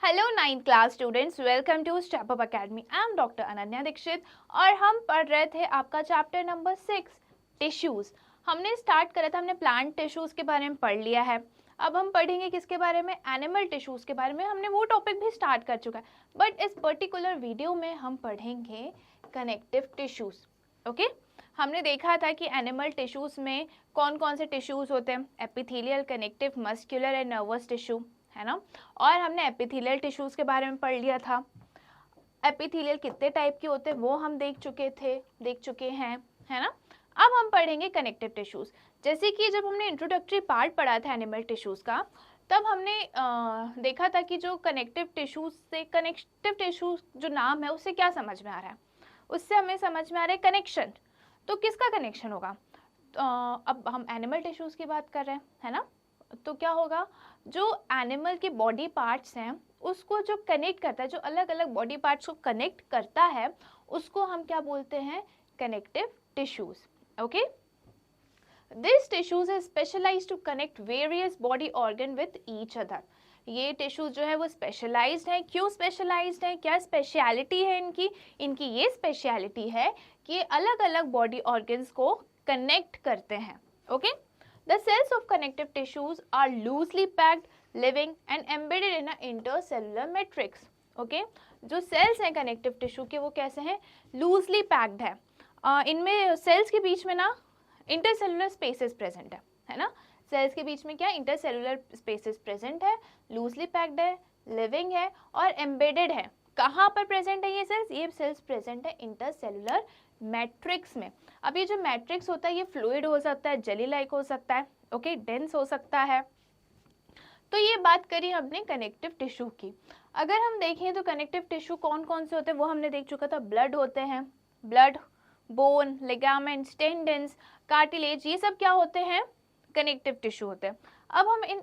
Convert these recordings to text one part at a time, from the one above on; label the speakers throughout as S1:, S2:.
S1: Hello 9th class students, welcome to step up academy. I am doctor Ananya Dikshit और हम पढ़ रहे थे आपका चैप्टर नंबर 6 टिश्यूज। हमने स्टार्ट करा था, हमने प्लांट टिश्यूज के बारे में पढ़ लिया है। अब हम पढ़ेंगे किसके बारे में, एनिमल टिश्यूज के बारे में। हमने वो टॉपिक भी स्टार्ट कर चुका है, बट इस पर्टिकुलर वीडियो में हम पढ़ेंगे कनेक्टिव टिश्यूज। ओके, हमने देखा था कि एनिमल टिश्यूज में कौन कौन से टिश्यूज होते हैं, epithelial, connective, muscular and nervous tissue, है ना। और हमने एपिथेलियल टिश्यूज के बारे में पढ़ लिया था। एपिथेलियल कितने टाइप के होते हैं वो हम देख चुके हैं, है ना। अब हम पढ़ेंगे कनेक्टिव टिश्यूज। जैसे कि जब हमने इंट्रोडक्टरी पार्ट पढ़ा था एनिमल टिश्यूज का, तब हमने देखा था कि जो कनेक्टिव टिश्यूज जो नाम है उससे क्या समझ में आ रहा है, उससे हमें समझ में आ रहा है कनेक्शन। तो किसका कनेक्शन होगा? अब हम एनिमल टिश्यूज की बात कर रहे हैं, है ना। तो क्या होगा, जो एनिमल के बॉडी पार्ट्स हैं उसको जो कनेक्ट करता है, जो अलग अलग बॉडी पार्ट्स को कनेक्ट करता है, उसको हम क्या बोलते हैं, connective tissues. Okay, this tissues is specialised to connect various body organ with each other. ये टिश्यूज जो है वो स्पेशलाइज्ड है। क्यों स्पेशलाइज्ड है, क्या स्पेशलिटी है इनकी? इनकी ये स्पेशलिटी है कि अलग अलग बॉडी ऑर्गन्स को कनेक्ट करते हैं। Okay, the cells of connective tissues are loosely packed, living and embedded in an intercellular matrix. Okay, जो cells हैं connective tissue के वो कैसे हैं, loosely packed है। इनमें cells के बीच में ना intercellular spaces present है ना। cells के बीच में क्या intercellular spaces present है, loosely packed है, living है और embedded है। कहाँ पर प्रेजेंट है ये सेल्स? ये सेल्स प्रेजेंट है इंटरसेलुलर मैट्रिक्स में। अब ये जो मैट्रिक्स होता है ये फ्लूइड हो सकता है, जेली लाइक हो सकता है, ओके, डेंस हो सकता है। तो ये बात करी हमने कनेक्टिव टिश्यू की। अगर हम देखें तो कनेक्टिव टिश्यू कौन कौन से होते हैं वो हमने देख चुका था। ब्लड होते हैं, blood, bone, ligaments, tendons, cartilage, ये सब क्या होते हैं, कनेक्टिव टिश्यू होते हैं। अब हम इन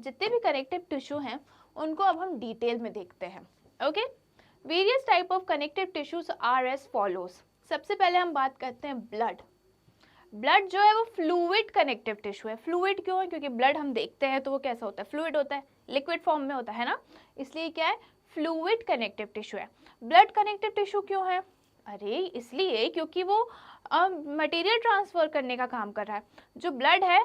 S1: जितने भी कनेक्टिव टिश्यू हैं उनको अब हम डिटेल में देखते हैं। Okay, various type of connective tissues are as follows. सबसे पहले हम बात करते हैं ब्लड। ब्लड जो है वो फ्लूइड कनेक्टिव टिश्यू है। फ्लूइड क्यों है? क्योंकि ब्लड हम देखते हैं तो वो कैसा होता है, फ्लूइड होता है, लिक्विड फॉर्म में होता है ना, इसलिए क्या है, फ्लूइड कनेक्टिव टिश्यू है। ब्लड कनेक्टिव टिश्यू क्यों है? अरे इसलिए क्योंकि वो मटेरियल ट्रांसफर करने का काम कर रहा है। जो ब्लड है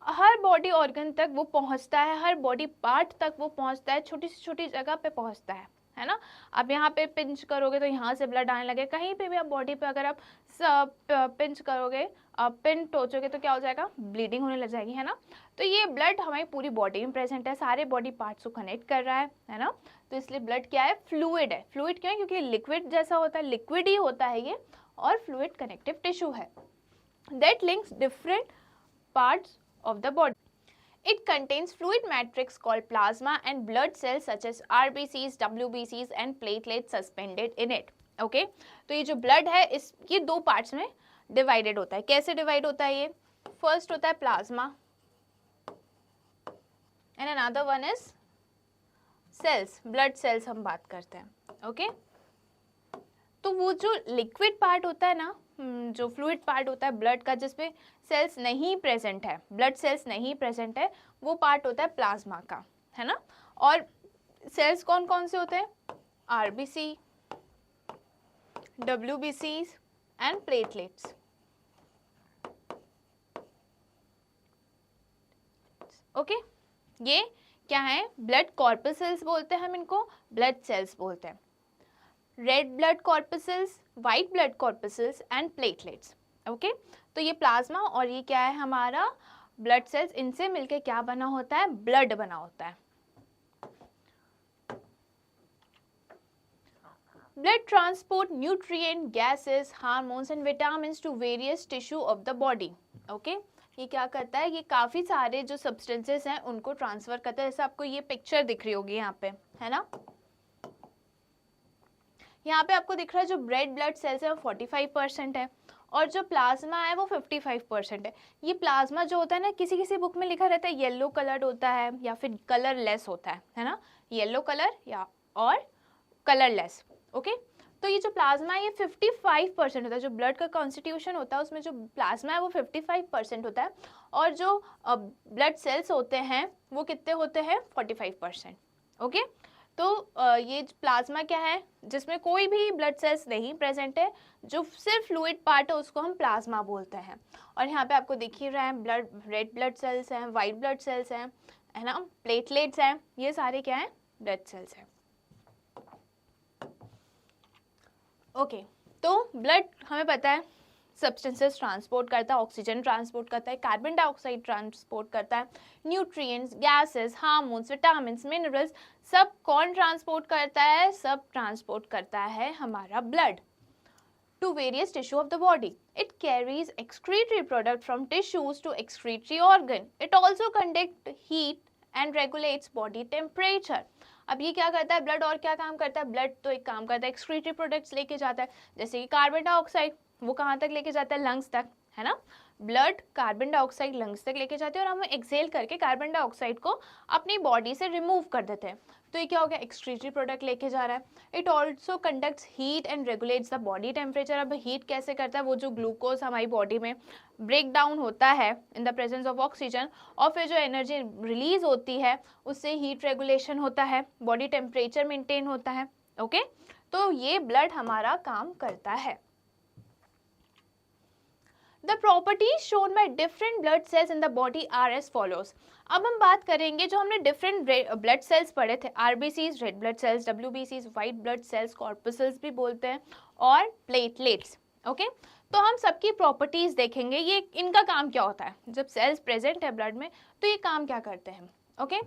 S1: हर बॉडी ऑर्गन तक वो पहुंचता है, हर बॉडी पार्ट तक वो पहुंचता है, छोटी से छोटी जगह पे पहुंचता है ना। अब यहाँ पे पिंच करोगे तो यहाँ से ब्लड आने लगे, कहीं पे भी आप बॉडी पे अगर आप पिंच करोगे, पिन टोचोगे तो क्या हो जाएगा, ब्लीडिंग होने लग जाएगी, है ना। तो ये ब्लड हमारी पूरी बॉडी में प्रेजेंट है, सारे बॉडी पार्ट्स को कनेक्ट कर रहा है ना। तो इसलिए ब्लड क्या है, फ्लूइड है। फ्लूइड क्यों है? क्योंकि लिक्विड जैसा होता है, लिक्विड ही होता है ये, और फ्लूइड कनेक्टिव टिश्यू है that links different parts of the body. It contains fluid matrix called plasma and blood cells such as RBCs, WBCs and platelets suspended in it. Okay? तो ये जो blood है ये दो parts में divided होता है। कैसे divide होता है ये? First होता है plasma and another one is cells, blood cells हम बात करते हैं। Okay? तो वो जो लिक्विड पार्ट होता है ना, जो फ्लूइड पार्ट होता है ब्लड का, जिसमें सेल्स नहीं प्रेजेंट है, ब्लड सेल्स नहीं प्रेजेंट है, वो पार्ट होता है प्लाज्मा का, है ना। और सेल्स कौन कौन से होते हैं? RBC, WBC and platelets. Okay, ये क्या है, ब्लड कॉर्पसेल्स बोलते हैं हम इनको, ब्लड सेल्स बोलते हैं। Red blood corpuscles, white blood corpuscles and platelets. Okay, तो ये प्लाज्मा और ये क्या है हमारा, ब्लड सेल्स, इनसे मिलके क्या बना होता है, ब्लड बना होता है। Blood transport nutrient, gases, hormones and vitamin to various tissue of the body. Okay, ये क्या करता है, ये काफी सारे जो सब्सटेंसेस हैं उनको ट्रांसफर करता है। जैसे आपको ये पिक्चर दिख रही होगी यहाँ पे, है ना। यहाँ पे आपको दिख रहा है जो रेड ब्लड सेल्स है वो 45% है और जो प्लाज्मा है वो 55% है। ये प्लाज्मा जो होता है ना, किसी किसी बुक में लिखा रहता है येलो कलर्ड होता है या फिर कलरलेस होता है ना, येलो कलर या और कलरलेस। ओके, तो ये जो प्लाज्मा है ये 55% होता है। जो ब्लड का कॉन्स्टिट्यूशन होता है उसमें जो प्लाज्मा है वो 55% होता है और जो ब्लड सेल्स होते हैं वो कितने होते हैं, 45%। ओके, तो ये प्लाज्मा क्या है, जिसमें कोई भी ब्लड सेल्स नहीं प्रेजेंट है, जो सिर्फ फ्लूइड पार्ट है उसको हम प्लाज्मा बोलते हैं। और यहाँ पे आपको दिख ही रहा है ब्लड, रेड ब्लड सेल्स हैं, वाइट ब्लड सेल्स हैं, है ना, प्लेटलेट्स हैं, ये सारे क्या है, ब्लड सेल्स हैं। ओके, तो ब्लड हमें पता है सब्सटेंसेस ट्रांसपोर्ट करता है, ऑक्सीजन ट्रांसपोर्ट करता है, कार्बन डाइऑक्साइड ट्रांसपोर्ट करता है, nutrients, gases, hormones, vitamins, minerals, सब कौन ट्रांसपोर्ट करता है, सब ट्रांसपोर्ट करता है हमारा blood to various tissue of the body. It carries excretory product from tissues to excretory organ. It also conduct heat and regulates body temperature. अब ये क्या करता है ब्लड, और क्या काम करता है ब्लड, तो एक काम करता है एक्सक्रीटरी प्रोडक्ट्स लेके जाता है, जैसे कि कार्बन डाइऑक्साइड, वो कहाँ तक लेके जाता है, लंग्स तक, है ना, ब्लड कार्बन डाइऑक्साइड लंग्स तक लेके जाते हैं और हम एक्सेल करके कार्बन डाइऑक्साइड को अपनी बॉडी से रिमूव कर देते हैं, तो ये क्या हो गया, एक्सक्रीटरी प्रोडक्ट लेके जा रहा है। It also conducts heat and regulates the body temperature. अब हीट कैसे करता है, वो जो ग्लूकोज हमारी बॉडी में ब्रेक डाउन होता है in the presence of oxygen, और फिर जो एनर्जी रिलीज होती है उससे हीट रेगुलेशन होता है, बॉडी टेम्परेचर मेंटेन होता है। ओके, तो ये ब्लड हमारा काम करता है। The properties shown by different blood cells in the body are as follows. अब हम बात करेंगे जो हमने डिफरेंट ब्लड सेल्स पढ़े थे, आरबीसीज रेड ब्लड सेल्स, डब्ल्यूबीसीज वाइट ब्लड सेल्स, कॉर्पसल्स भी बोलते हैं, और प्लेटलेट्स। ओके, तो हम सबकी प्रॉपर्टीज देखेंगे, ये इनका काम क्या होता है, जब सेल्स प्रेजेंट है ब्लड में तो ये काम क्या करते हैं। ओके,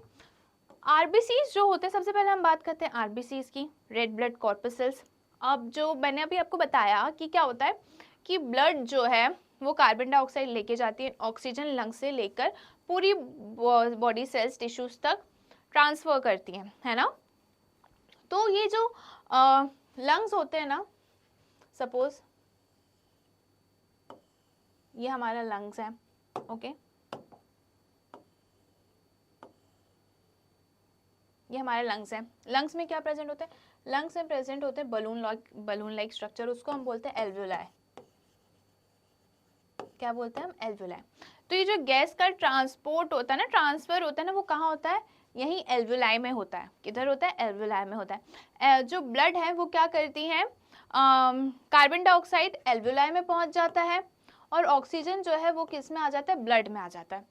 S1: आरबीसीज जो होते हैं, सबसे पहले हम बात करते हैं आरबीसीज की, रेड ब्लड कॉर्पसल्स। अब जो मैंने अभी आपको बताया कि क्या होता है कि ब्लड जो है वो कार्बन डाइऑक्साइड लेके जाती है, ऑक्सीजन लंग से लेकर पूरी बॉडी सेल्स टिश्यूज तक ट्रांसफर करती है ना। तो ये जो लंग्स होते हैं ना, सपोज ये हमारा लंग्स है, ओके, ये हमारे लंग्स हैं। लंग्स में क्या प्रेजेंट होते हैं, लंग्स में प्रेजेंट होते हैं बलून लाइक स्ट्रक्चर, उसको हम बोलते हैं एल्वियोलाई। क्या बोलते हैं हम, एल्वियोलाई। तो ये जो गैस का ट्रांसपोर्ट होता है ना, ट्रांसफर होता है ना, वो कहाँ होता है, यही एल्वियोलाई में होता है। किधर होता है, एल्वियोलाई में होता है। जो ब्लड है वो क्या करती है, कार्बन डाइऑक्साइड एल्वियोलाई में पहुंच जाता है, और ऑक्सीजन जो है वो किस में आ जाता है, ब्लड में आ जाता है।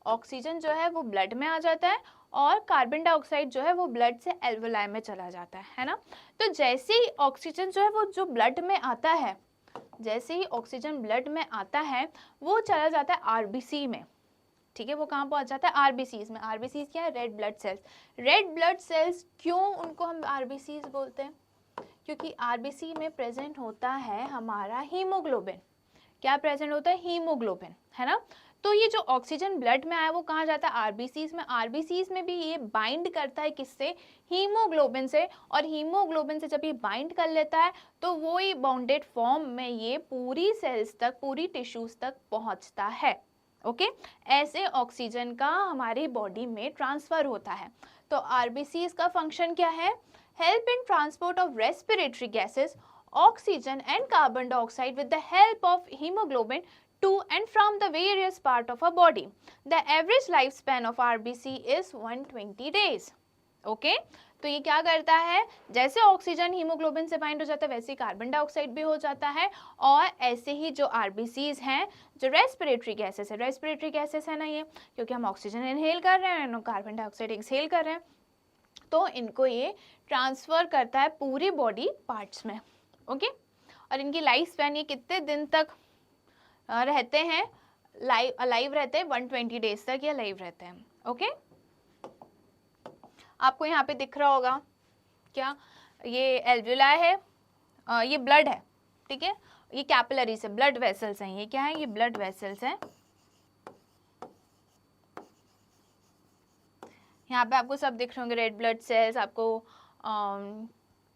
S1: ऑक्सीजन जो है वो ब्लड में आ जाता है और कार्बन डाइऑक्साइड जो है वो ब्लड से एल्वियोलाई में चला जाता है ना। तो जैसे ही ऑक्सीजन जो है वो जो ब्लड में आता है, जैसे ही ऑक्सीजन ब्लड में आता है वो चला जाता है आरबीसी में। ठीक है, वो कहाँ पहुंच जाता है, आरबीसीज में। आरबीसीज क्या है, red blood sales. Red blood sales क्यों उनको हम आरबीसीज बोलते हैं, क्योंकि आरबीसी में प्रेजेंट होता है हमारा हीमोग्लोबिन। क्या प्रेजेंट होता है, हीमोग्लोबिन, है ना। तो ये जो ऑक्सीजन ब्लड में आया वो कहाँ जाता है, आरबीसीज में। आरबीसीज में भी ये बाइंड करता है किससे, हीमोग्लोबिन से, और हीमोग्लोबिन से जब ये बाइंड कर लेता है तो वो ही बाउंडेड फॉर्म में ये पूरी सेल्स तक, पूरी टिश्यूज तक पहुंचता है। ओके, ऐसे ऑक्सीजन का हमारी बॉडी में ट्रांसफर होता है। तो आरबीसीज का फंक्शन क्या है, help in transport of respiratory gases, oxygen and carbon dioxide with the help of hemoglobin to and from the various part of our body. The average lifespan of RBC is 120 days. Okay? तो ये क्या करता है, जैसे oxygen haemoglobin से bind हो जाता है वैसे ही कार्बन डाइऑक्साइड भी हो जाता है, और ऐसे ही जो आरबीसीज हैं, जो रेस्पिरेटरी गैसेस है, रेस्पिरेटरी गैसेस है ना ये, क्योंकि हम ऑक्सीजन इनहेल कर रहे हैं, कार्बन डाइऑक्साइड एक्सहेल कर रहे हैं, तो इनको ये ट्रांसफर करता है पूरी बॉडी पार्ट्स में। ओके, और इनकी लाइफ स्पैन, ये कितने दिन तक रहते हैं, अलाइव रहते हैं, 120 डेज तक ये अलाइव रहते हैं। ओके, आपको यहाँ पे दिख रहा होगा क्या, ये एल्वियोलाई है, ये ब्लड है, ठीक है, ये कैपिलरीज है, ब्लड वेसल्स हैं, ये क्या है, ये ब्लड वेसल्स हैं। यहाँ पे आपको सब दिख रहे होंगे, रेड ब्लड सेल्स, आपको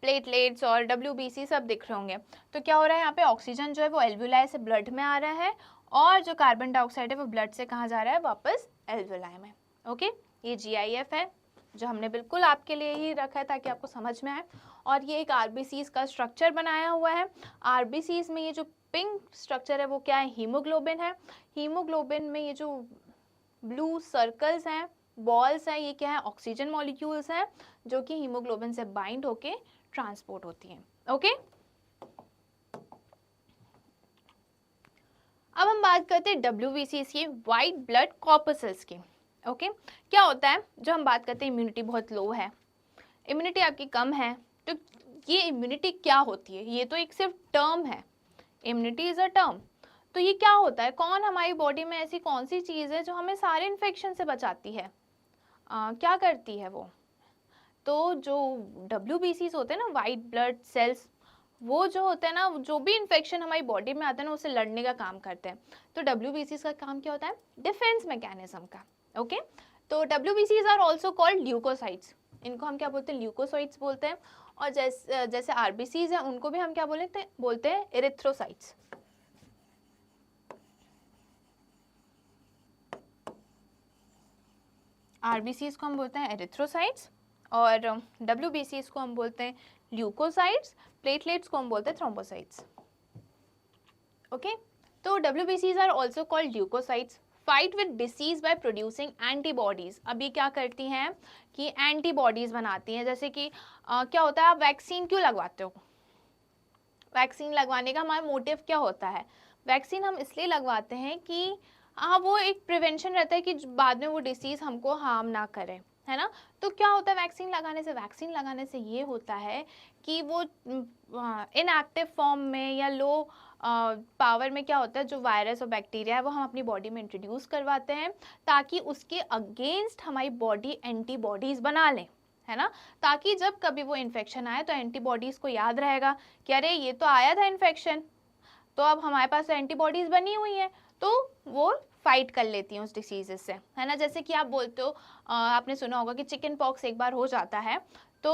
S1: प्लेटलेट्स और डब्ल्यूबीसी सब दिख रहे होंगे। तो क्या हो रहा है, यहाँ पे ऑक्सीजन जो है वो एल्वियोलाई से ब्लड में आ रहा है, और जो कार्बन डाइऑक्साइड है वो ब्लड से कहाँ जा रहा है, वापस एल्वियोलाई में। ओके, ये जीआईएफ है जो हमने बिल्कुल आपके लिए ही रखा है ताकि आपको समझ में आए, और ये एक आरबीसीज का स्ट्रक्चर बनाया हुआ है। आरबीसीज में ये जो पिंक स्ट्रक्चर है वो क्या है, हीमोग्लोबिन है। हीमोग्लोबिन में ये जो ब्लू सर्कल्स हैं, बॉल्स हैं, ये क्या है, ऑक्सीजन मॉलिक्यूल्स हैं, जो कि हीमोग्लोबिन से बाइंड होके ट्रांसपोर्ट होती हैं। ओके, अब हम बात करते हैं WBCs की, वाइट ब्लड कॉर्पसेल्स की। ओके, क्या होता है, जो हम बात करते हैं इम्यूनिटी बहुत लो है, इम्यूनिटी आपकी कम है, तो ये इम्यूनिटी क्या होती है, ये तो एक सिर्फ टर्म है, इम्यूनिटी इज अ टर्म। तो ये क्या होता है, कौन हमारी बॉडी में ऐसी कौन सी चीज़ है जो हमें सारे इन्फेक्शन से बचाती है, क्या करती है वो। तो जो WBCs होते हैं ना, वाइट ब्लड सेल्स, वो जो होते हैं ना, जो भी इन्फेक्शन हमारी बॉडी में आता है ना, उससे लड़ने का काम करते हैं। तो WBCs का काम क्या होता है, डिफेंस मैकेनिज्म का। ओके, तो WBCs are also called leucocytes, इनको हम क्या बोलते हैं, ल्यूकोसाइट्स बोलते हैं। और जैसे RBCs हैं, उनको भी हम क्या बोलते हैं एरिथ्रोसाइट्स। RBCs को हम बोलते हैं एरिथ्रोसाइट्स और WBCs को हम बोलते हैं ल्यूकोसाइट्स, प्लेटलेट्स को हम बोलते हैं थ्रोम्बोसाइट्स। ओके, तो WBCs are also called leucocytes, fight with disease by producing antibodies. अभी क्या करती हैं कि एंटीबॉडीज बनाती हैं, जैसे कि क्या होता है, आप वैक्सीन क्यों लगवाते हो, वैक्सीन लगवाने का हमारा मोटिव क्या होता है, वैक्सीन हम इसलिए लगवाते हैं कि हाँ वो एक प्रिवेंशन रहता है कि बाद में वो डिसीज हमको हार्म ना करे, है ना। तो क्या होता है वैक्सीन लगाने से ये होता है कि वो इनएक्टिव फॉर्म में या लो पावर में क्या होता है, जो वायरस और बैक्टीरिया है वो हम अपनी बॉडी में इंट्रोड्यूस करवाते हैं, ताकि उसके अगेंस्ट हमारी बॉडी एंटीबॉडीज बना ले, है ना। ताकि जब कभी वो इन्फेक्शन आए तो एंटीबॉडीज को याद रहेगा कि अरे ये तो आया था इन्फेक्शन, तो अब हमारे पास एंटीबॉडीज बनी हुई है, तो वो फाइट कर लेती हैं उस डिसीजेस से, है ना। जैसे कि आप बोलते हो, आपने सुना होगा कि चिकन पॉक्स एक बार हो जाता है तो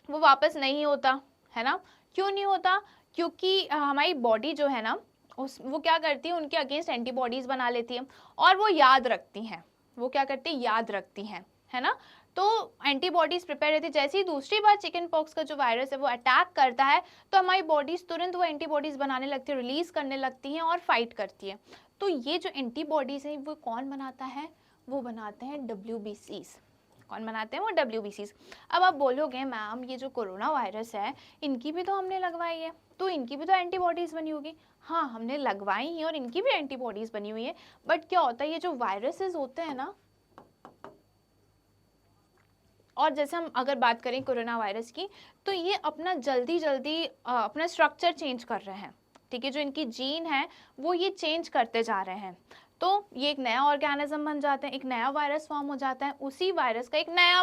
S1: वो वापस नहीं होता, है ना। क्यों नहीं होता, क्योंकि हमारी बॉडी जो है ना, वो क्या करती है, उनके अगेंस्ट एंटीबॉडीज बना लेती है और वो याद रखती हैं, वो क्या करती है, याद रखती हैं, है ना। तो एंटीबॉडीज प्रिपेयर रहती है, जैसे ही दूसरी बार चिकन पॉक्स का जो वायरस है वो अटैक करता है तो हमारी बॉडीज तुरंत वो एंटीबॉडीज बनाने लगती है, रिलीज करने लगती हैं और फाइट करती है। तो ये जो एंटीबॉडीज है वो कौन बनाता है, वो बनाते हैं WBCs। कौन बनाते हैं, वो WBCs। अब आप बोलोगे मैम ये जो कोरोना वायरस है इनकी भी तो हमने लगवाई है, तो इनकी भी तो एंटीबॉडीज बनी होगी। हाँ हमने लगवाई है और इनकी भी एंटीबॉडीज बनी हुई है, बट क्या होता है, ये जो वायरसेस होते हैं ना, और जैसे हम अगर बात करें कोरोना वायरस की, तो ये अपना जल्दी अपना स्ट्रक्चर चेंज कर रहे हैं, ठीक है। जो इनकी जीन है वो ये चेंज करते जा रहे हैं, तो ये एक नया ऑर्गेनिज्म बन जाते हैं, एक नया वायरस फॉर्म हो जाता है, उसी वायरस का एक नया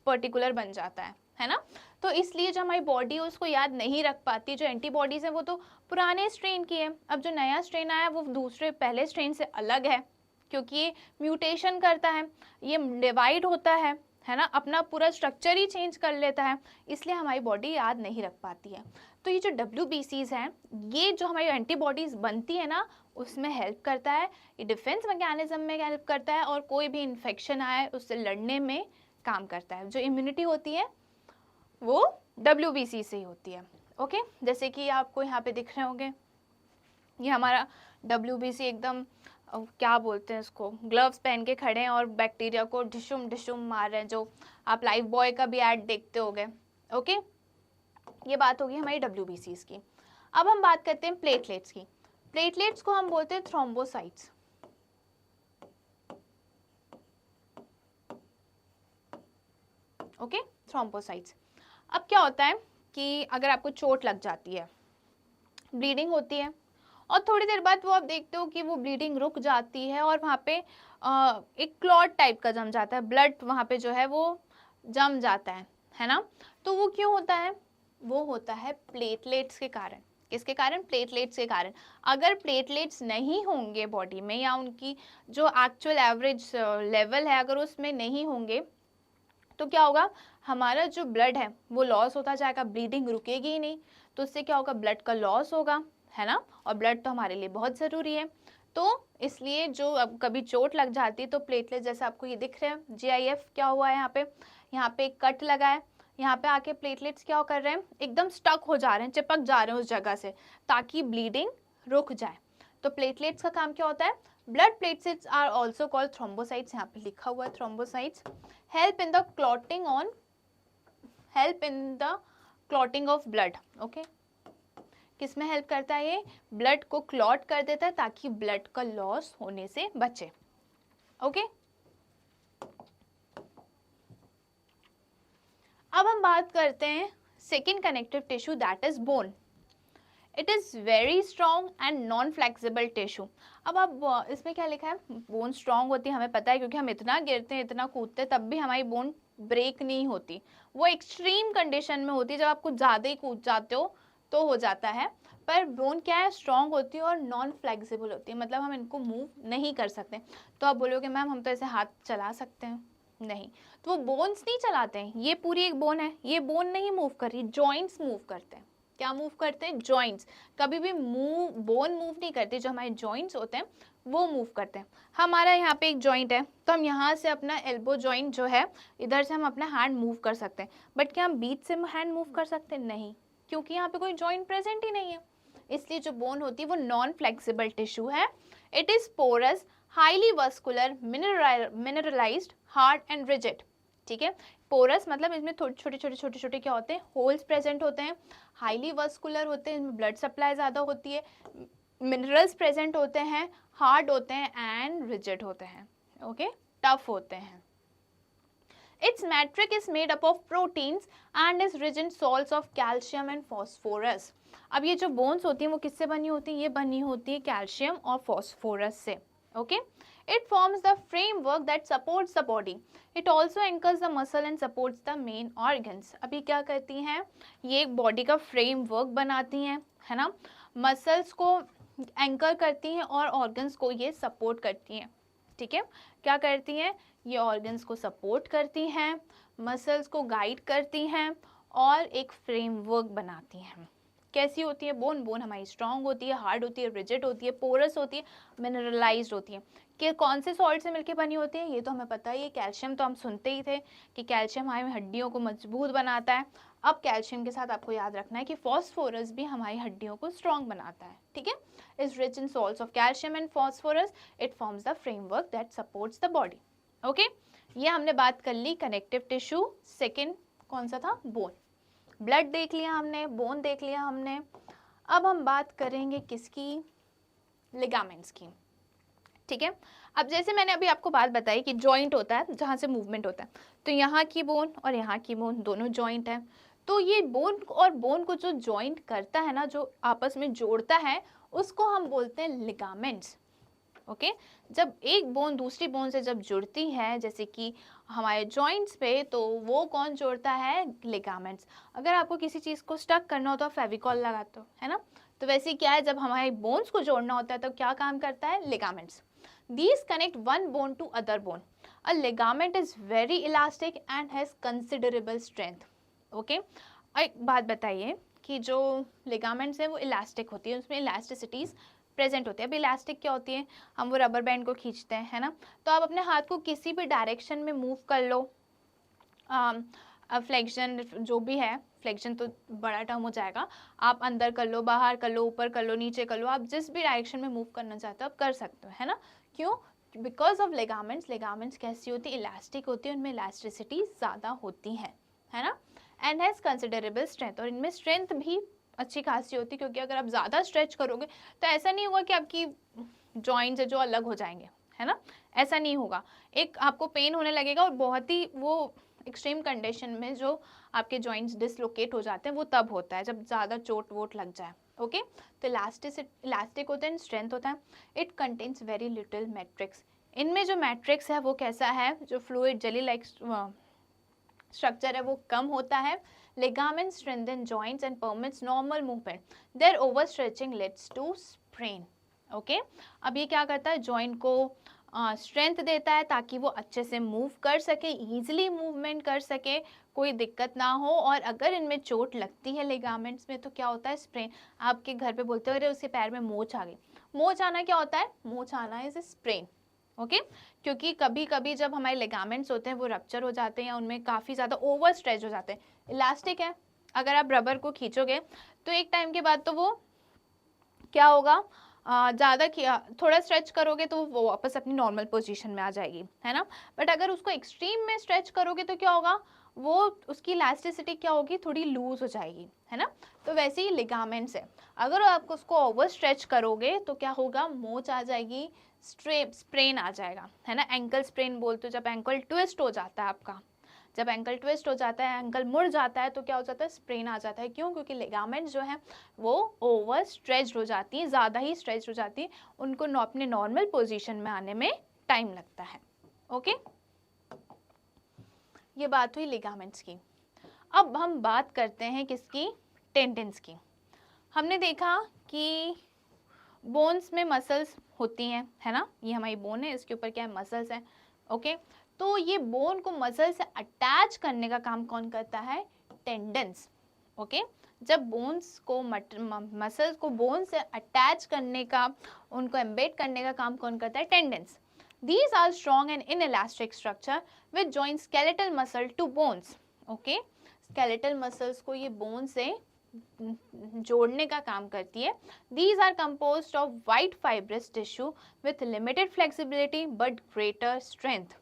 S1: पर्टिकुलर बन जाता है ना। तो इसलिए जो हमारी बॉडी है उसको याद नहीं रख पाती, जो एंटीबॉडीज है वो तो पुराने स्ट्रेन की है, अब जो नया स्ट्रेन आया वो दूसरे पहले स्ट्रेन से अलग है, क्योंकि ये म्यूटेशन करता है, ये डिवाइड होता है ना, अपना पूरा स्ट्रक्चर ही चेंज कर लेता है, इसलिए हमारी बॉडी याद नहीं रख पाती है। तो ये जो WBCs हैं, ये जो हमारी एंटीबॉडीज बनती है ना, उसमें हेल्प करता है, ये डिफेंस मैकेनिज्म में हेल्प करता है, और कोई भी इन्फेक्शन आए उससे लड़ने में काम करता है। जो इम्यूनिटी होती है वो WBC से ही होती है। ओके, जैसे कि आपको यहाँ पे दिख रहे होंगे, ये हमारा WBC एकदम क्या बोलते हैं इसको, ग्लव्स पहन के खड़े हैं और बैक्टीरिया को ढिशुम ढिशुम मार रहे हैं, जो आप लाइफ बॉय का भी ऐड देखते होंगे। ओके, ये बात होगी हमारी WBCs की। अब हम बात करते हैं प्लेटलेट्स की। प्लेटलेट्स को हम बोलते हैं थ्रोम्बोसाइट्स। Okay, thrombocytes. अब क्या होता है कि अगर आपको चोट लग जाती है, ब्लीडिंग होती है, और थोड़ी देर बाद वो आप देखते हो कि वो ब्लीडिंग रुक जाती है और वहाँ पे एक क्लॉट टाइप का जम जाता है, ब्लड वहाँ पे जो है वो जम जाता है ना। तो वो क्यों होता है, वो होता है प्लेटलेट्स के कारण। किसके कारण, प्लेटलेट्स के कारण। अगर प्लेटलेट्स नहीं होंगे बॉडी में, या उनकी जो एक्चुअल एवरेज लेवल है अगर उसमें नहीं होंगे, तो क्या होगा, हमारा जो ब्लड है वो लॉस होता जाएगा, ब्लीडिंग रुकेगी ही नहीं, तो उससे क्या होगा, ब्लड का लॉस होगा, है ना। और ब्लड तो हमारे लिए बहुत ज़रूरी है, तो इसलिए जो अब कभी चोट लग जाती है तो प्लेटलेट, जैसे आपको ये दिख रहे हैं GIF क्या हुआ है, यहाँ पे एक कट लगा है, यहाँ पे आके प्लेटलेट्स क्या कर रहे हैं, एकदम स्टक हो जा रहे हैं, चिपक जा रहे हैं उस जगह से, ताकि ब्लीडिंग रुक जाए। तो प्लेटलेट्स का काम क्या होता है, blood platelets are also called thrombocytes, यहाँ पे लिखा हुआ है thrombocytes, help in the clotting on help in the clotting of blood. Okay, किस में हेल्प करता है ये? ब्लड को क्लॉट कर देता है ताकि ब्लड का लॉस होने से बचे। ओके, अब हम बात करते हैं second connective tissue, that is bone. It is very strong and non flexible tissue. अब आप इसमें क्या लिखा है? बोन स्ट्रॉन्ग होती है, हमें पता है, क्योंकि हम इतना गिरते हैं, इतना कूदते हैं, तब भी हमारी बोन ब्रेक नहीं होती। वो एक्सट्रीम कंडीशन में होती है, जब आप कुछ ज़्यादा ही कूद जाते हो तो हो जाता है। पर बोन क्या है? स्ट्रॉन्ग होती है और नॉन फ्लेक्सिबल होती है, मतलब हम इनको मूव नहीं कर सकते। तो आप बोलोगे मैम हम तो ऐसे हाथ चला सकते हैं, नहीं, तो वो बोन्स नहीं चलाते हैं। ये पूरी एक बोन है, ये बोन नहीं मूव कर रही, जॉइंट्स मूव करते हैं। क्या मूव करते हैं? जॉइंट्स। कभी भी बोन मूव नहीं करती, जो हमारे जॉइंट्स होते हैं वो मूव करते हैं। हमारा यहाँ पे एक जॉइंट है, तो हम यहाँ से अपना एल्बो जॉइंट जो है, इधर से हम अपना हैंड मूव कर सकते हैं। बट क्या हम बीच से हैंड मूव कर सकते हैं? नहीं, क्योंकि यहाँ पे कोई जॉइंट प्रेजेंट ही नहीं है। इसलिए जो बोन होती है वो नॉन फ्लेक्सिबल टिश्यू है। It is porous, highly vascular, mineralised, hard and rigid. ठीक है, पोरस मतलब इसमें छोटे छोटे क्या होते हैं? होल्स प्रेजेंट होते हैं। हाईली वस्कुलर होते हैं, इनमें ब्लड सप्लाई ज़्यादा होती है। मिनरल्स प्रेजेंट होते हैं, हार्ड होते हैं एंड रिजिड होते हैं। ओके, टफ होते हैं। Its matrix is made up of proteins and is rich in salts of calcium and phosphorus. अब ये जो बोन्स होती हैं वो किससे बनी होती हैं? ये बनी होती है कैल्शियम और फॉस्फोरस से। Okay, it forms the framework that supports the body. It also anchors the muscle and supports the main organs. अब ये क्या करती हैं? ये एक बॉडी का फ्रेमवर्क बनाती हैं, है ना, मसल्स को एंकर करती हैं और ऑर्गन्स को ये सपोर्ट करती हैं। ठीक है, क्या करती हैं? ये ऑर्गन्स को सपोर्ट करती हैं, मसल्स को गाइड करती हैं और एक फ्रेमवर्क बनाती हैं। कैसी होती है बोन? बोन हमारी स्ट्रॉन्ग होती है, हार्ड होती है, रिजिड होती है, पोरस होती है, मिनरलाइज्ड होती है। कि कौन से सॉल्ट से मिलकर बनी होती है? ये तो हमें पता ही है, कैल्शियम तो हम सुनते ही थे कि कैल्शियम हमारी हड्डियों को मजबूत बनाता है। अब कैल्शियम के साथ आपको याद रखना है कि फॉस्फोरस भी हमारी हड्डियों को स्ट्रॉन्ग बनाता है। ठीक है, is rich in salts of calcium and phosphorus, it forms the framework that supports the body. Okay, ये हमने बात कर ली कनेक्टिव टिश्यू। सेकेंड कौन सा था? बोन। ब्लड देख लिया हमने, बोन देख लिया हमने। अब हम बात करेंगे किसकी? लिगामेंट्स की। ठीक है, अब जैसे मैंने अभी आपको बात बताई कि जॉइंट होता है जहाँ से मूवमेंट होता है, तो यहाँ की बोन और यहाँ की बोन दोनों जॉइंट है। तो ये बोन और बोन को जो जॉइंट करता है ना, जो आपस में जोड़ता है, उसको हम बोलते हैं लिगामेंट्स। ओके, जब एक बोन दूसरी बोन से जब जुड़ती है, जैसे कि हमारे जॉइंट्स पे, तो वो कौन जोड़ता है? लिगामेंट्स। अगर आपको किसी चीज़ को स्टक करना हो तो आप फेविकॉल लगाते हो, है ना, तो वैसे क्या है, जब हमारे बोन्स को जोड़ना होता है तो क्या काम करता है? Ligaments. These connect one bone to other bone. A ligament is very elastic and has considerable strength. Okay? एक बात बताइए कि जो लिगामेंट्स है वो इलास्टिक होती है, उसमें इलास्टिसिटीज प्रेजेंट होती है। अब इलास्टिक क्या होती है? हम वो रबर बैंड को खींचते हैं, है ना, तो आप अपने हाथ को किसी भी डायरेक्शन में मूव कर लो। फ्लेक्शन जो भी है, फ्लेक्शन तो बड़ा टर्म हो जाएगा, आप अंदर कर लो, बाहर कर लो, ऊपर कर लो, नीचे कर लो, आप जिस भी डायरेक्शन में मूव करना चाहते हो आप कर सकते हो, है ना। क्यों? Because of ligaments. लिगामेंट्स कैसी होती है? इलास्टिक होती है, उनमें इलास्टिसिटी ज़्यादा होती है ना, एंड हैज़ कंसिडरेबल स्ट्रेंथ, और इनमें स्ट्रेंथ भी अच्छी खासी होती है, क्योंकि अगर आप ज़्यादा स्ट्रेच करोगे तो ऐसा नहीं होगा कि आपकी जॉइंट्स है जो अलग हो जाएंगे, है ना, ऐसा नहीं होगा। एक आपको पेन होने लगेगा और बहुत ही वो एक्सट्रीम कंडीशन में जो आपके जॉइंट्स डिसलोकेट हो जाते हैं वो तब होता है जब ज़्यादा चोट वोट लग जाए। ओके, तो इलास्टिक होता है, स्ट्रेंथ होता है। It contains very little matrix. इनमें जो मैट्रिक्स है वो कैसा है? जो फ्लूइड जेली लाइक स्ट्रक्चर है वो कम होता है। Ligaments strengthen joints and permits normal movement. Their overstretching leads to sprain. Okay? अब ये क्या करता है? जॉइंट को स्ट्रेंथ देता है ताकि वो अच्छे से मूव कर सके, ईजिली मूवमेंट कर सके, कोई दिक्कत ना हो। और अगर इनमें चोट लगती है लिगामेंट्स में तो क्या होता है? स्प्रेन। आपके घर पे बोलते हो अरे उसके पैर में मोच आ गई। मोच आना क्या होता है? मोच आना इज स्प्रेन। ओके, क्योंकि कभी कभी जब हमारे लिगामेंट्स होते हैं वो रप्चर हो जाते हैं या उनमें काफ़ी ज़्यादा ओवर स्ट्रेच हो जाते हैं। इलास्टिक है, अगर आप रबर को खींचोगे तो एक टाइम के बाद तो वो क्या होगा, ज़्यादा थोड़ा स्ट्रेच करोगे तो वो वापस अपनी नॉर्मल पोजीशन में आ जाएगी, है ना। बट अगर उसको एक्सट्रीम में स्ट्रेच करोगे तो क्या होगा, वो उसकी इलास्टिसिटी क्या होगी, थोड़ी लूज हो जाएगी, है ना। तो वैसे ही लिगामेंट्स है, अगर आप उसको ओवर स्ट्रेच करोगे तो क्या होगा, मोच आ जाएगी, स्प्रेन आ जाएगा, है ना। एंकल स्प्रेन बोलते हो, जब एंकल ट्विस्ट हो जाता है आपका, जब एंकल ट्विस्ट हो जाता है, एंकल मुड़ जाता है, तो क्या हो जाता है, स्प्रेन आ जाता है। क्यों? क्योंकि लिगामेंट्स जो है वो ओवर स्ट्रेच हो जाती है, ज़्यादा ही स्ट्रेच हो जाती है, उनको अपने नॉर्मल पोजीशन में आने में टाइम लगता है। ओके, ये बात हुई लिगामेंट्स की। अब हम बात करते हैं किसकी, टेंडन्स की। हमने देखा कि बोन्स में मसल्स होती हैं, है ना, ये हमारी बोन है, इसके ऊपर क्या है, मसल्स हैं। ओके, तो ये बोन को मसल से अटैच करने का काम कौन करता है, टेंडन्स। ओके, जब बोन्स को मसल्स को बोन से अटैच करने का, उनको एम्बेड करने का काम कौन करता है, tendons. These are strong and inelastic structure which join skeletal muscle to bones. Okay, skeletal muscles को ये bone से जोड़ने का काम करती है। These are composed of white fibrous tissue with limited flexibility but greater strength.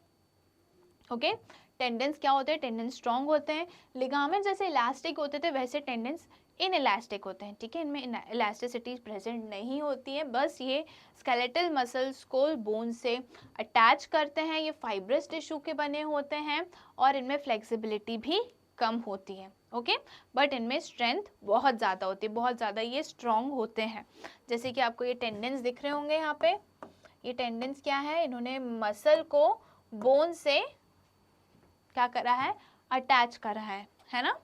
S1: Okay, tendons क्या होते हैं, टेंडेंस स्ट्रॉन्ग होते हैं। लिगामेंट जैसे इलास्टिक होते थे वैसे टेंडेंस इन इलास्टिक होते हैं, ठीक है, इनमें इलास्टिसिटी प्रेजेंट नहीं होती है, बस ये स्केलेटल मसल्स को बोन से अटैच करते हैं, ये फाइब्रस टिश्यू के बने होते हैं और इनमें फ्लेक्सिबिलिटी भी कम होती है। ओके, बट इनमें स्ट्रेंथ बहुत ज़्यादा होती है, बहुत ज़्यादा ये स्ट्रॉन्ग होते हैं। जैसे कि आपको ये टेंडेंस दिख रहे होंगे यहाँ पे, ये टेंडेंस क्या है, इन्होंने मसल को बोन से क्या करा है, अटैच करा है ना।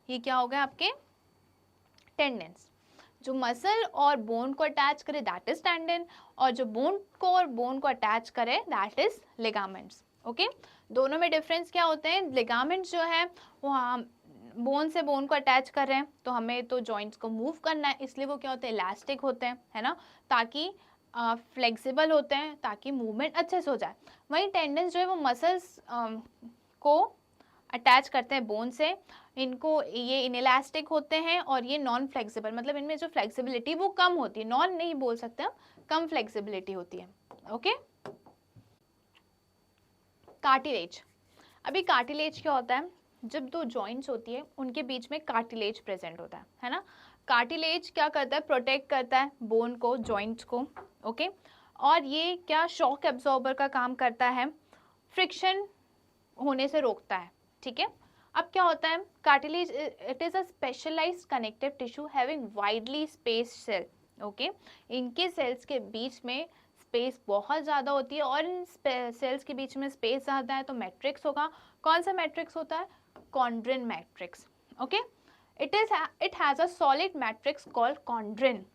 S1: ये क्या हो गया आपके टेंडेंस। जो मसल और बोन को अटैच करे दैट इज टेंडन, और जो बोन को और बोन को अटैच करे दैट इज लिगामेंट्स। ओके, दोनों में डिफरेंस क्या होते हैं, लिगामेंट्स जो है वो बोन से बोन को अटैच कर रहे हैं, तो हमें तो जॉइंट्स को मूव करना है, इसलिए वो क्या होते हैं, इलास्टिक होते हैं, है ना, ताकि फ्लेक्सिबल होते हैं, ताकि मूवमेंट अच्छे से हो जाए। वहीं टेंडेंस जो है वो मसल्स को अटैच करते हैं बोन से, इनको ये इनइलास्टिक होते हैं और ये नॉन फ्लेक्सिबल, मतलब इनमें जो फ्लेक्सिबिलिटी वो कम होती है, नॉन नहीं बोल सकते हम, कम फ्लेक्सिबिलिटी होती है। Okay, cartilage. अभी कार्टिलेज क्या होता है, जब दो जॉइंट्स होती है उनके बीच में कार्टिलेज प्रेजेंट होता है ना। कार्टिलेज क्या करता है, प्रोटेक्ट करता है बोन को, जॉइंट्स को। ओके, और ये क्या शॉक एब्जॉर्बर का काम करता है, फ्रिक्शन होने से रोकता है, ठीक है। अब क्या होता है, cartilage it is a specialised connective tissue having widely space cell. Okay, इनके सेल्स के बीच में स्पेस बहुत ज़्यादा होती है, और इन सेल्स के बीच में स्पेस ज़्यादा है तो मैट्रिक्स होगा। कौन सा मैट्रिक्स होता है, chondrin matrix. Okay, it has a solid matrix called chondrin.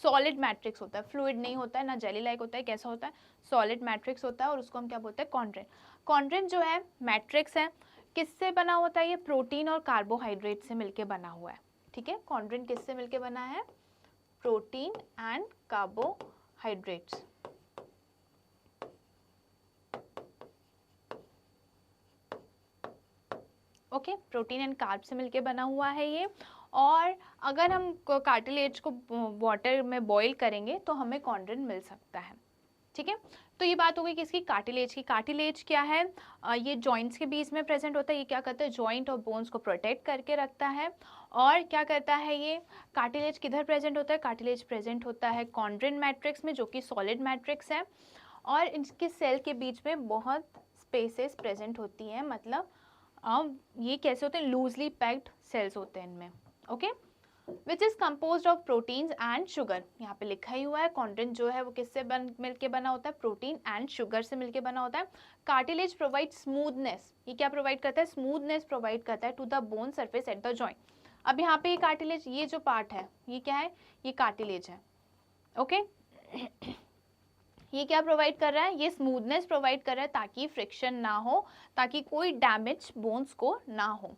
S1: Solid matrix होता है, फ्लूइड नहीं होता है, ना जेली लाइक होता है, कैसा होता है, सॉलिड मैट्रिक्स होता है, और उसको हम क्या बोलते हैं, कॉन्ड्रिन। कॉन्ड्रिन जो है मैट्रिक्स है, किससे बना होता है, ये प्रोटीन और कार्बोहाइड्रेट से मिलके बना हुआ है, ठीक है। कॉन्ड्रिन किससे मिलके बना है, protein and carbohydrates. Okay, protein and carb से मिलके बना हुआ है ये। और अगर हम कार्टिलेज को वाटर में बॉईल करेंगे तो हमें कॉन्ड्रिन मिल सकता है, ठीक है। तो ये बात हो गई किसकी, कार्टिलेज की। कार्टिलेज क्या है, ये जॉइंट्स के बीच में प्रेजेंट होता है, ये क्या करता है, जॉइंट और बोन्स को प्रोटेक्ट करके रखता है। और क्या करता है, ये कार्टिलेज किधर प्रेजेंट होता है, कार्टिलेज प्रेजेंट होता है कॉन्ड्रिन मैट्रिक्स में, जो कि सॉलिड मैट्रिक्स है, और इसके सेल के बीच में बहुत स्पेसेस प्रेजेंट होती हैं, मतलब ये कैसे होते हैं, लूजली पैक्ड सेल्स होते हैं इनमें। Okay, which is compose of proteins and sugar. यहाँ पे लिखा ही हुआ है, कॉन्ड्रिन जो है वो किससे मिलके बना होता है, प्रोटीन एंड शुगर से मिलके बना होता है। कार्टिलेज प्रोवाइड स्मूथनेस, ये क्या प्रोवाइड करता है, स्मूथनेस प्रोवाइड करता है to the bone surface at the joint. अब यहाँ पे ये कार्टिलेज, ये जो पार्ट है ये क्या है, ये कार्टिलेज है। ओके, ये क्या प्रोवाइड कर रहा है, ये स्मूथनेस प्रोवाइड कर रहा है ताकि फ्रिक्शन ना हो, ताकि कोई डैमेज बोन्स को ना हो।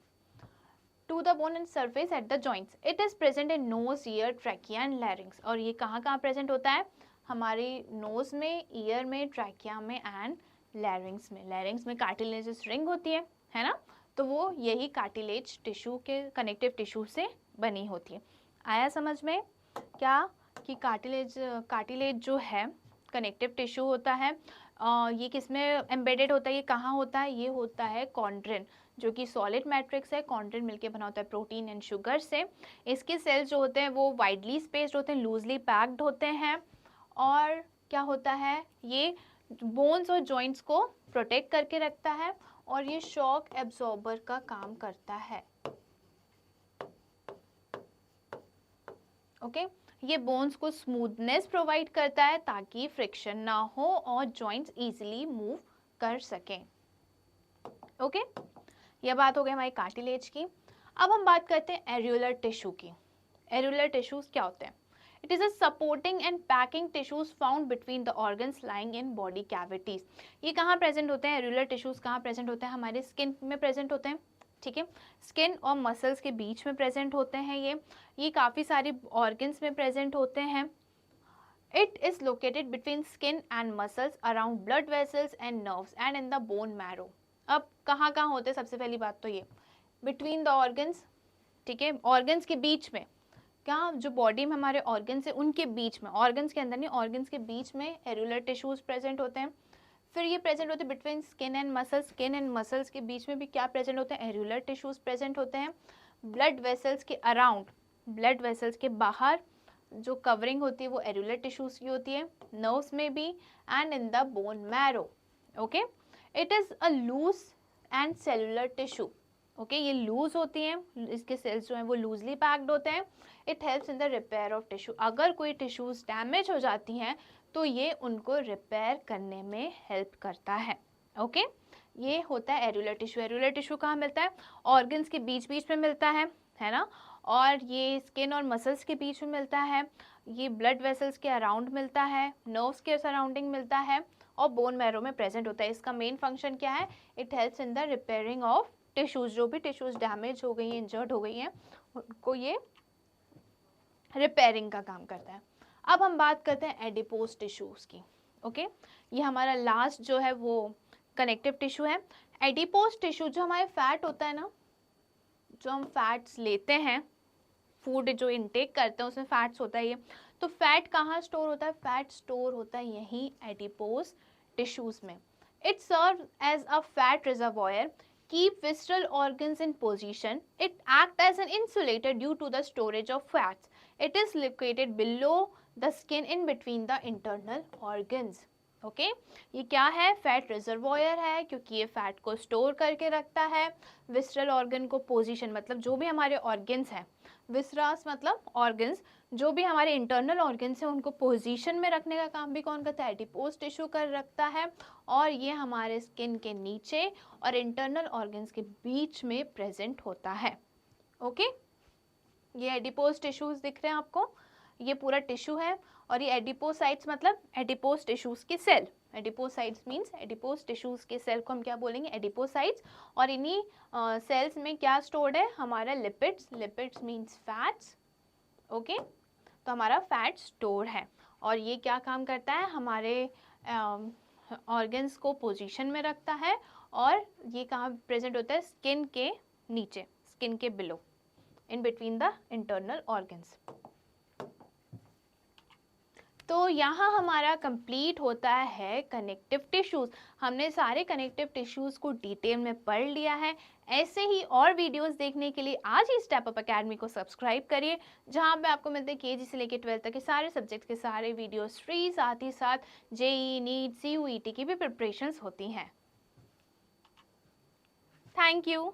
S1: To the bone end surface at the joints, it is present in nose, ear, trachea and larynx. और ये कहाँ कहाँ प्रेजेंट होता है, हमारे नोज में, ईयर में, ट्रैकिया में एंड लैरिंग्स में। लैरिंग्स में कार्टिलेजस रिंग होती है ना, तो वो यही कार्टिलेज टिश्यू के, कनेक्टिव टिश्यू से बनी होती है। आया समझ में क्या, कि कार्टिलेज जो है कनेक्टिव टिश्यू होता है, ये किस में एम्बेडेड होता है, ये कहाँ होता है, ये होता है कॉन्ड्रिन, जो कि सॉलिड मैट्रिक्स है, कंटेंट मिलके बना होता है प्रोटीन एंड शुगर से। इसके सेल्स जो होते हैं वो वाइडली स्पेस्ड होते हैं, लूजली पैक्ड होते हैं, और क्या होता है, ये बोन्स और जॉइंट्स को प्रोटेक्ट करके रखता है, और ये शॉक एब्जॉर्बर का काम करता है। ओके, ये बोन्स को स्मूथनेस प्रोवाइड करता है ताकि फ्रिक्शन ना हो और जॉइंट्स इजीली मूव कर सकें। ओके, यह बात हो गई हमारी कार्टिलेज की। अब हम बात करते हैं एरियुलर टिश्यू की। एरियुलर टिश्यूज क्या होते हैं? It is a supporting and packing tissues found between the organs lying in body cavities. ये कहाँ प्रेजेंट होते हैं? एरियुलर टिश्यूज कहाँ प्रेजेंट होते हैं? हमारे स्किन में प्रेजेंट होते हैं, ठीक है, स्किन और मसल्स के बीच में प्रेजेंट होते हैं। ये काफ़ी सारी ऑर्गन्स में प्रेजेंट होते हैं। It is located between skin and muscles around blood vessels and nerves and in the bone marrow. अब कहाँ कहाँ होते हैं? सबसे पहली बात तो ये बिटवीन द ऑर्गन्स, ठीक है, ऑर्गन्स के बीच में, क्या जो बॉडी में हमारे ऑर्गन्स है उनके बीच में, ऑर्गन्स के अंदर नहीं, ऑर्गन्स के बीच में एरियुलर टिश्यूज प्रेजेंट होते हैं। फिर ये प्रेजेंट होते हैं between skin and muscles, skin and muscles के बीच में भी क्या प्रेजेंट होते हैं? एरियुलर टिश्यूज प्रेजेंट होते हैं। ब्लड वेसल्स के अराउंड, ब्लड वेसल्स के बाहर जो कवरिंग होती है वो एरियुलर टिश्यूज की होती है, नर्व्स में भी, and in the bone marrow. Okay, it is a loose and cellular tissue. Okay, ये लूज होती हैं, इसके सेल्स जो हैं वो लूजली पैक्ड होते हैं। It helps in the repair of tissue. अगर कोई टिश्यूज डैमेज हो जाती हैं तो ये उनको रिपेयर करने में हेल्प करता है। ओके, ये होता है एरियुलर टिश्यू। एरियुलर टिश्यू कहाँ मिलता है? ऑर्गन्स के बीच बीच में मिलता है ना, और ये स्किन और मसल्स के बीच में मिलता है, ये ब्लड वेसल्स के अराउंड मिलता है, नर्व्स के सराउंडिंग मिलता है, और बोन मैरो में प्रेजेंट होता है। इसका मेन फंक्शन क्या है? It helps in the repairing of tissues. जो भी टिश्यूज डैमेज हो गई हैं, इंजर्ड हो गई हैं, उनको ये रिपेयरिंग का काम करता है। अब हम बात करते हैं एडिपोज टिश्यूज की। ओके, ये हमारा लास्ट जो है वो कनेक्टिव टिश्यू है। एडिपोज टिश्यू जो हमारे फैट होता है ना, जो हम फैट्स लेते हैं, फूड जो इनटेक करते हैं उसमें फैट्स होता है ये, तो फैट कहाँ स्टोर होता है? फैट स्टोर होता है यही एडिपोज टिश्यूज में। It serve as a fat reservoir, keep visceral organs in position. It acts as an insulator due to the storage of fats. It is located below the skin in between the internal organs. Okay, ये क्या है? Fat reservoir है, क्योंकि ये fat को store करके रखता है। विसरल ऑर्गन को पोजीशन, मतलब जो भी हमारे ऑर्गन्स हैं, विसरास मतलब ऑर्गन्स, जो भी हमारे इंटरनल ऑर्गन्स हैं उनको पोजीशन में रखने का काम भी कौन करता है? एडिपोज टिश्यू कर रखता है, और ये हमारे स्किन के नीचे और इंटरनल ऑर्गन्स के बीच में प्रेजेंट होता है। ओके, ये एडिपोज टिश्यूज दिख रहे हैं आपको, ये पूरा टिश्यू है, और ये एडिपोसाइट्स मतलब एडिपोज टिश्यूज के cell. Adipocytes means adipose tissues के सेल को हम क्या बोलेंगे? एडिपोसाइट्स। और इन्हीं सेल्स में क्या स्टोर्ड है? हमारा lipids. Lipids means fats. Okay, तो हमारा फैट स्टोर है, और ये क्या काम करता है? हमारे ऑर्गन्स को पोजीशन में रखता है, और ये कहाँ प्रेजेंट होता है? स्किन के नीचे, स्किन के below, in between the internal organs. तो यहाँ हमारा कंप्लीट होता है कनेक्टिव टिश्यूज। हमने सारे कनेक्टिव टिश्यूज को डिटेल में पढ़ लिया है। ऐसे ही और वीडियोस देखने के लिए आज ही स्टेप अप एकेडमी को सब्सक्राइब करिए, जहाँ पे आपको मिलते हैं केजी से लेकर 12 तक के सारे सब्जेक्ट्स के सारे वीडियोस फ्री। साथ ही साथ जेई, नीट, CUET की भी प्रिपरेशंस होती हैं। Thank you.